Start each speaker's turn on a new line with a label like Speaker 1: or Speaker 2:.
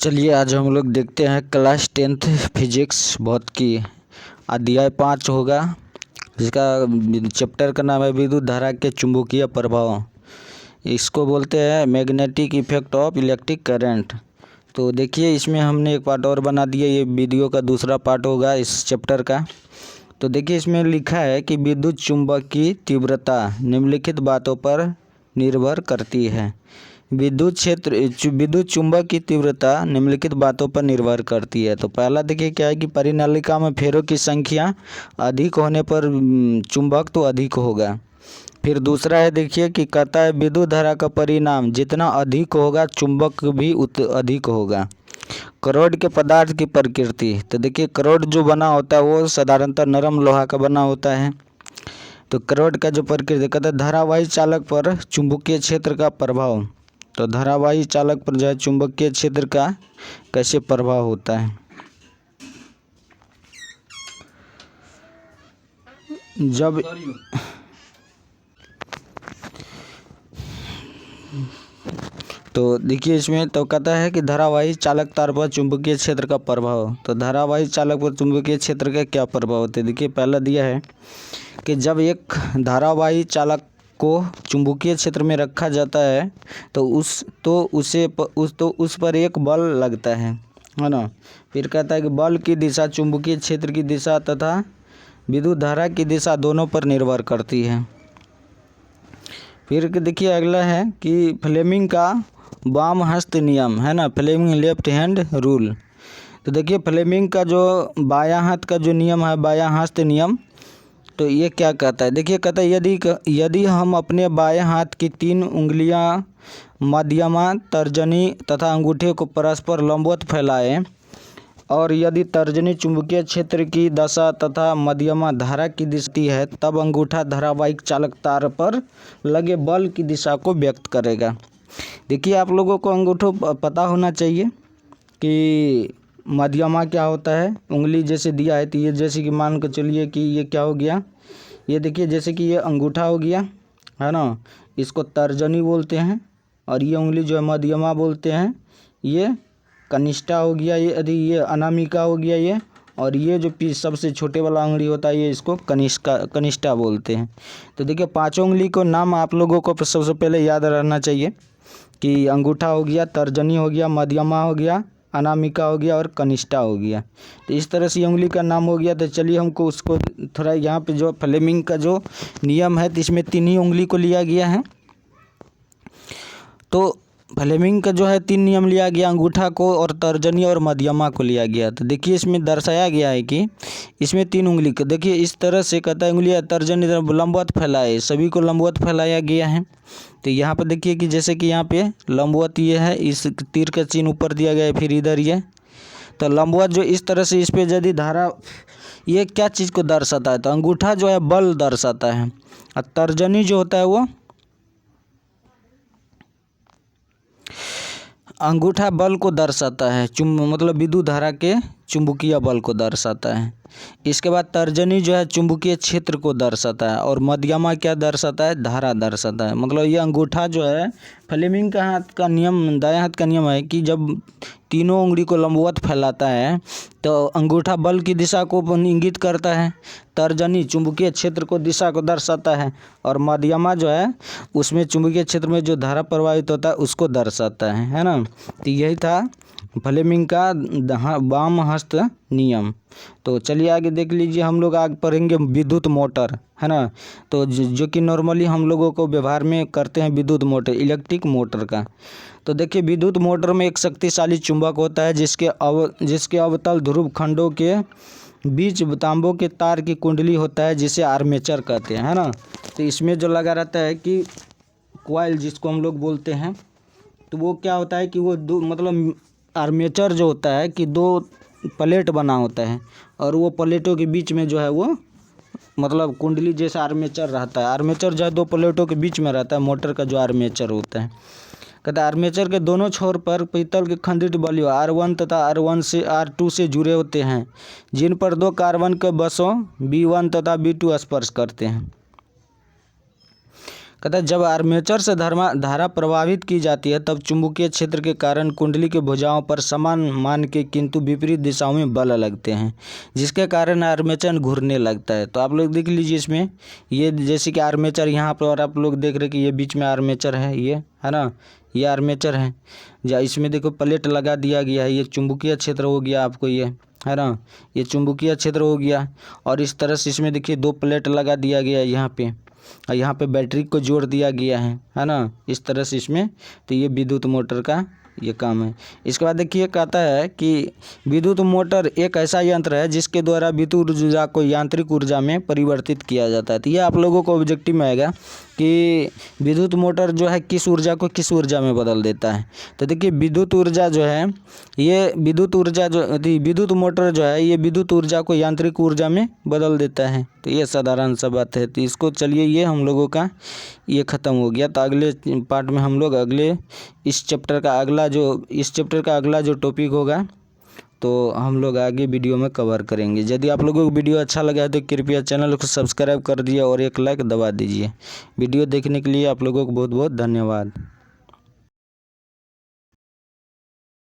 Speaker 1: चलिए आज हम लोग देखते हैं क्लास 10th फिजिक्स भौतिकी अध्याय 5 होगा, जिसका चैप्टर का नाम है विद्युत धारा के चुंबकीय प्रभाव। इसको बोलते हैं magnetic effect of electric current. तो देखिए इसमें हमने एक पार्ट और बना दिया, ये वीडियो का दूसरा पार्ट होगा इस चैप्टर का। तो देखिए इसमें लिखा है कि विद्युत चुंबक की तीव्रता निम्नलिखित बातों पर निर्भर करती है। विद्युत चुंबक की तीव्रता निम्नलिखित बातों पर निर्भर करती है। तो पहला देखिए क्या है कि परिनालिका में फेरों की संख्या अधिक होने पर चुंबक तो अधिक होगा। फिर दूसरा है देखिए कि कहता है विद्युत धारा का परिणाम जितना अधिक होगा चुंबक भी अधिक होगा। करोड के पदार्थ की प्रकृति, तो देखिए करोड जो बना होता है वो साधारणतः नरम लोहा का बना होता है। तो करोड का जो प्रकृति कहता है धारावाही चालक पर चुंबकीय क्षेत्र का प्रभाव। तो धारावाही चालक पर जो है चुंबकीय क्षेत्र का कैसे प्रभाव होता है। जब तो देखिए इसमें तो कहता है कि धारावाही चालक तार पर चुंबकीय क्षेत्र का प्रभाव। तो धारावाही चालक पर चुंबकीय क्षेत्र का क्या प्रभाव होता है। देखिए पहला दिया है कि जब एक धारावाही चालक को चुंबकीय क्षेत्र में रखा जाता है तो उस पर एक बल लगता है ना। फिर कहता है कि बल की दिशा चुंबकीय क्षेत्र की दिशा तथा विद्युत धारा की दिशा दोनों पर निर्भर करती है। फिर देखिए अगला है कि फ्लेमिंग का वाम हस्त नियम है ना, फ्लेमिंग लेफ्ट हैंड रूल। तो देखिए फ्लेमिंग का जो बायां हाथ का जो नियम है, बायां हस्त नियम, तो ये क्या कहता है। देखिए कहता है यदि हम अपने बाएं हाथ की 3 उंगलियां मध्यमा, तर्जनी तथा अंगूठे को परस्पर लंबवत फैलाएं और यदि तर्जनी चुंबकीय क्षेत्र की दशा तथा मध्यमा धारा की दिशा है, तब अंगूठा धारावाहिक चालक तार पर लगे बल की दिशा को व्यक्त करेगा। देखिए आप लोगों को अंगूठों पता होना चाहिए कि मध्यमा क्या होता है। उंगली जैसे दिया है तो ये जैसे कि मान कर चलिए कि ये क्या हो गया, ये देखिए जैसे कि ये अंगूठा हो गया है ना, इसको तर्जनी बोलते हैं। और ये उंगली जो है मध्यमा बोलते हैं, ये कनिष्ठा हो गया, ये अनामिका हो गया ये। और ये जो सबसे छोटे वाला उंगली होता है ये इसको कनिष्ठा बोलते हैं। तो देखिए 5 उंगली को नाम आप लोगों को सबसे पहले याद रहना चाहिए कि अंगूठा हो गया, तर्जनी हो गया, मध्यमा हो गया, अनामिका हो गया और कनिष्ठा हो गया। तो इस तरह से उंगली का नाम हो गया। तो चलिए हमको उसको थोड़ा यहाँ पे जो फ्लेमिंग का जो नियम है तो इसमें 3 ही उंगली को लिया गया है। तो फ्लेमिंग का जो है 3 नियम लिया गया, अंगूठा को और तर्जनी और मध्यमा को लिया गया। तो देखिए इसमें दर्शाया गया है कि इसमें 3 उंगली को देखिए इस तरह से कहता है उंगलियां तर्जनी लंबवत फैलाए, सभी को लंबवत फैलाया गया है। तो यहाँ पर देखिए कि जैसे कि यहाँ पे लंबवत ये है, इस तीर का चिन्ह ऊपर दिया गया है, फिर इधर ये तो लंबवत जो इस तरह से इस पर यदि धारा, ये क्या चीज़ को दर्शाता है, तो अंगूठा जो है बल दर्शाता है और तर्जनी जो होता है वो अंगूठा बल को दर्शाता है, मतलब विद्युत धारा के चुंबकीय बल को दर्शाता है। इसके बाद तर्जनी जो है चुंबकीय क्षेत्र को दर्शाता है और मध्यमा क्या दर्शाता है, धारा दर्शाता है। मतलब ये अंगूठा जो है फ्लेमिंग का हाथ का नियम, दायां हाथ का नियम है कि जब तीनों उंगली को लंबवत फैलाता है तो अंगूठा बल की दिशा को इंगित करता है, तर्जनी चुंबकीय क्षेत्र को दिशा को दर्शाता है और मध्यमा जो है उसमें चुंबकीय क्षेत्र में जो धारा प्रवाहित होता है उसको दर्शाता है ना। तो यही था फ्लेमिंग का वाम हस्त नियम। तो चलिए आगे देख लीजिए, हम लोग आगे पढ़ेंगे विद्युत मोटर है ना। तो जो कि नॉर्मली हम लोगों को व्यवहार में करते हैं विद्युत मोटर, इलेक्ट्रिक मोटर का। तो देखिए विद्युत मोटर में एक शक्तिशाली चुंबक होता है जिसके अवतल ध्रुव खंडों के बीच तांबों के तार की कुंडली होता है, जिसे आर्मेचर कहते हैं है ना। तो इसमें जो लगा रहता है कि कॉइल जिसको हम लोग बोलते हैं, तो वो क्या होता है कि वो मतलब आर्मेचर जो होता है कि 2 प्लेट बना होता है और वो प्लेटों के बीच में जो है वो मतलब कुंडली जैसा आर्मेचर रहता है। आर्मेचर जो है 2 प्लेटों के बीच में रहता है, मोटर का जो आर्मेचर होता है। कहता है आर्मेचर के दोनों छोर पर पीतल के खंडित बल्ब R1 तथा R1 से R2 से जुड़े होते हैं, जिन पर 2 कार्बन के बसों B1 तथा B2 स्पर्श करते हैं। कहता है जब आर्मेचर से धारा प्रवाहित की जाती है तब चुंबकीय क्षेत्र के कारण कुंडली के भुजाओं पर समान मान के किंतु विपरीत दिशाओं में बल लगते हैं, जिसके कारण आर्मेचर घूमने लगता है। तो आप लोग देख लीजिए इसमें, ये जैसे कि आर्मेचर यहाँ पर आप लोग देख रहे हैं कि ये बीच में आर्मेचर है, ये है ना, ये आर्मेचर है। या इसमें देखो प्लेट लगा दिया गया है, ये चुंबकीय क्षेत्र हो गया आपको, ये है ना, ये चुंबकीय क्षेत्र हो गया। और इस तरह से इसमें देखिए 2 प्लेट लगा दिया गया है यहाँ पे, और यहाँ पे बैटरी को जोड़ दिया गया है ना, इस तरह से इसमें। तो ये विद्युत मोटर का ये काम है। इसके बाद देखिए कहता है कि विद्युत मोटर एक ऐसा यंत्र है जिसके द्वारा विद्युत ऊर्जा को यांत्रिक ऊर्जा में परिवर्तित किया जाता है। तो ये आप लोगों को ऑब्जेक्टिव में आएगा कि विद्युत मोटर जो है किस ऊर्जा को किस ऊर्जा में बदल देता है। तो देखिए विद्युत ऊर्जा जो है, ये विद्युत ऊर्जा जो विद्युत मोटर जो है ये विद्युत ऊर्जा को यांत्रिक ऊर्जा में बदल देता है। तो ये साधारण सा बात है। तो इसको चलिए, ये हम लोगों का ये ख़त्म हो गया। तो अगले पार्ट में हम लोग इस चैप्टर का अगला जो टॉपिक होगा तो हम लोग आगे वीडियो में कवर करेंगे। यदि आप लोगों को वीडियो अच्छा लगा है तो कृपया चैनल को सब्सक्राइब कर दिए और एक लाइक दबा दीजिए। वीडियो देखने के लिए आप लोगों को बहुत बहुत धन्यवाद।